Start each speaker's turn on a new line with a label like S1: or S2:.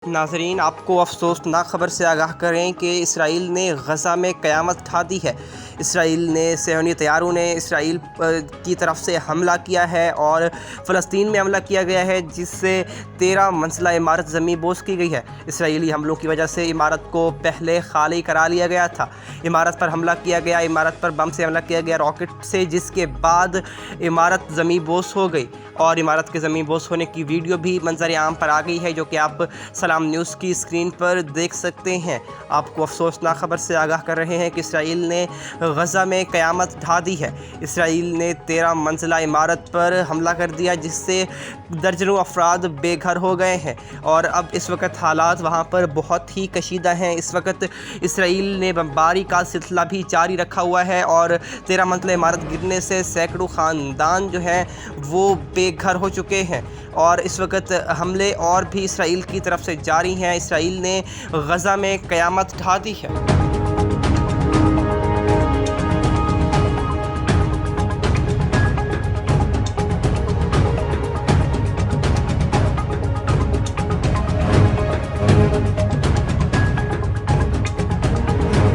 S1: नाज़रीन, आपको अफसोसनाक ख़बर से आगाह करें कि इसराइल ने गज़ा में क़यामत ढा दी है। इसराइल ने सहयोनी तैयारों ने इसराइल की तरफ से हमला किया है और फ़लस्तीन में हमला किया गया है, जिससे 13 मंजिला इमारत ज़मीन बोस की गई है। इसराइली हमलों की वजह से इमारत को पहले खाली करा लिया गया था। इमारत पर हमला किया गया, इमारत पर बम से हमला किया गया, रॉकेट से, जिसके बाद इमारत ज़मीन बोस हो गई और इमारत के ज़मीन बोस होने की वीडियो भी मंजर आम पर आ गई है, जो कि आप सलाम न्यूज़ की स्क्रीन पर देख सकते हैं। आपको अफसोसनाक ख़बर से आगाह कर रहे हैं कि इसराइल ने गज़ा में क़यामत ढा दी है। इसराइल ने 13 मंजिला इमारत पर हमला कर दिया, जिससे दर्जनों अफराद बेघर हो गए हैं और अब इस वक्त हालात वहाँ पर बहुत ही कशीदा हैं। इस वक्त इसराइल ने बमबारी का सिलसिला भी जारी रखा हुआ है और 13 मंजिला इमारत गिरने से सैकड़ों ख़ानदान जो हैं वो बेघर हो चुके हैं और इस वक्त हमले और भी इसराइल की तरफ से जारी हैं। इसराइल ने गज़ा में क़यामत ढा दी है।